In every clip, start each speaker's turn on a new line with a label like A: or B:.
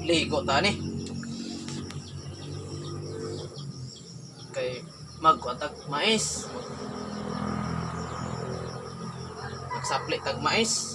A: ligo tani. Kay magkuatag mais. Magsapli tag mais.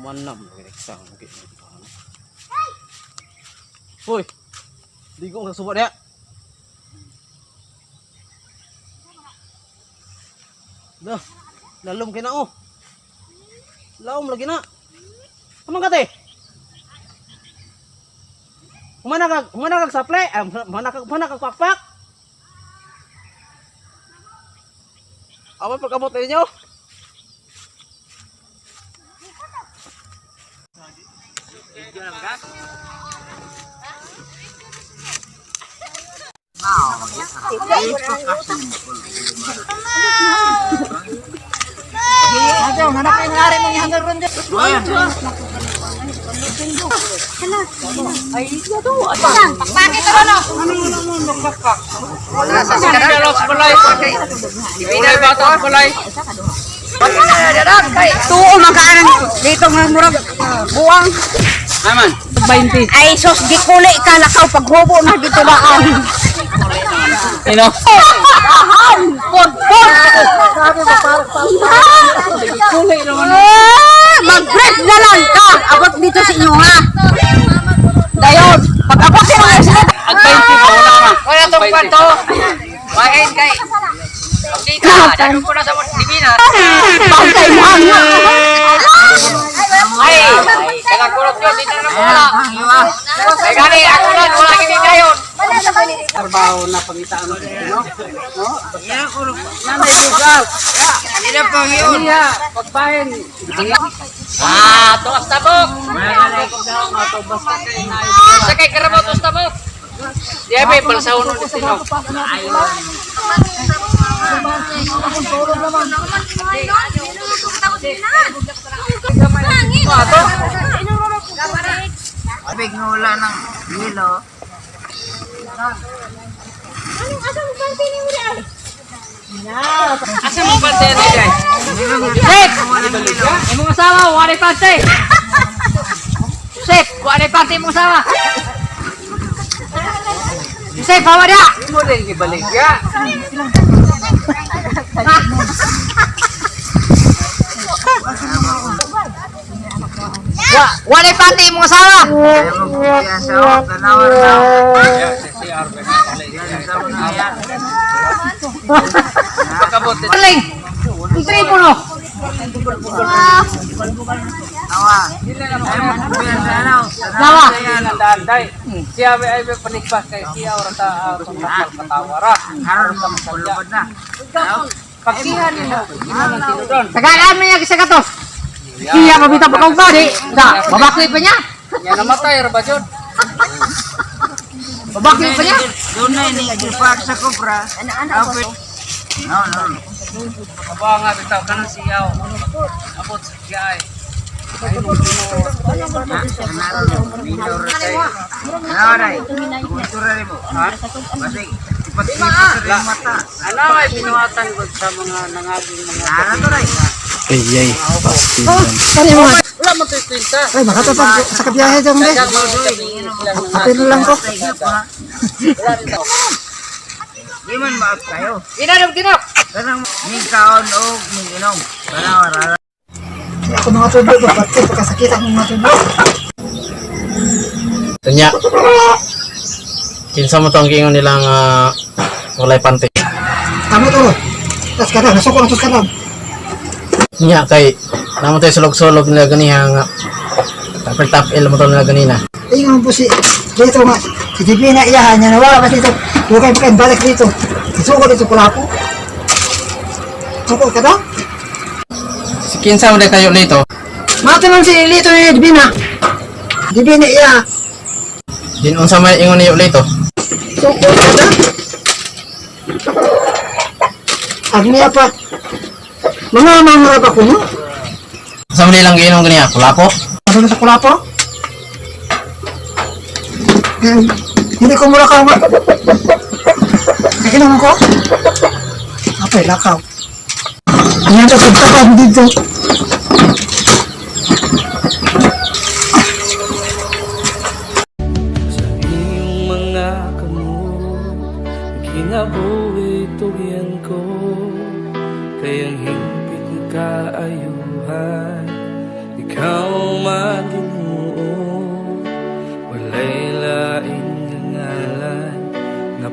A: Manam lagi sang mungkin. Hoy, ligo ka subot ya. Dah, lalom kina oh. Laom lagi na. Kamang kate. Humana kag saple, humana kag pakpak. Apa pagkamot ninyo?
B: Aduh, anak yang lari menghantar ronde. Ay, iya tuh. Pakai terono.
A: Wala sa sikaros balay. Ibinay ba to balay?
B: Tuo magkaanan dito nga murag buwang.
A: Naman.
B: 20. Ay sos gikuli ka lakaw paghubo na dito daan.
A: Ino.
B: Pod. Gikuli naman. Mag-break na lang ka. Abot dito sa inyo ha. Dayon, pag-abot sa mga sila.
A: Ang 20 pa wala na.
C: Wala tong kwarto. Main kay. Okay ka, dalo ko na sa Pilipinas.
B: Bantay mo ang
C: Ay, kaya kulot yun, dito na wala. Ay gani, ako na, wala kami ngayon.
A: Trabaho na pangitaan mo no? No?
C: Yan, kulot.
A: Yan ay bugaw.
C: Hindi na pang yun.
A: Iya, pagbahin.
C: Tuwas tabok. Sa kay karamo, tuwas tabok. Di ay, may balsawon ng destino.
D: Abig ngula ng hilo.
C: Asa mo pante ni Jay? Sep! Imong asawa, wala pante. Sep, wala pante imong asawa. Sep, bawa dia.
A: Mo din ibalik ya.
C: Wala pante imong asawa.
D: Kaya sa kanawar na.
C: Paling. Istri po no.
D: Awa.
C: Nawa.
A: Nanday. Siya ay panikpas kay siya ora ta katawara.
D: Haron ka makulubod na.
A: Pagsihan nila. Ino lang tinudon.
C: Tagaan mo niya sa katos. Iya mabita pa kong body. Da, babakli pa niya.
A: Yan namatay ra ba jud?
C: Babakli pa niya.
D: Doon na ini gipak sa kubra. Apit. No.
A: Aba nga bitaw kanan siya. Abot sa siya ay.
D: Nawaray. Kultura rin mo. Ha? Basig. Ipat-ipat sa mata.
A: Ano ay binuhatan ko sa mga nangaging mga
D: Nara to rin.
E: Ayay, pasti yan.
B: Kani mo.
A: wala mo to'y kwenta.
B: Ay makatapag sa kabiyahe dyan be. Apil lang ko.
A: Wala rin daw.
D: Di man maap kayo.
C: Dinok.
D: Kanang ning kaon o ning inom. Kanawar.
B: Ako mga tubo ko pati pagkasakit ang mga tubo.
E: Tanya. Kinsa mo tong gingon nilang walay pante.
B: Tama to. Tas kada nasok ang sus kada.
E: Nya kay namo tay sulog-sulog nila ganihang tapil-tapil mo to nila ganina.
B: Tingnan po si dito nga. Si TV na iyahan niya nawala ba dito. Dugay pa balik dito. Isuko dito pula po. Suko kada.
E: Si kinsa mo day kayo Lito?
D: Mati man si Lito ni Divina. Divina iya.
E: Din unsa may ingon niyo Lito?
D: Sukol ka na. Agni apa? Mga mangarap ako mo?
E: Unsa man nilang giinom kaniya? Kulapo?
D: Ano sa kulapo? Hindi ko mura ka. Nakinom ko? Apa lakaw? Ayan ka pagtakam dito.
F: Sa iyong mga kamot, kinabuhi tugyan ko, kayang hingpit ng kaayuhan, ikaw maging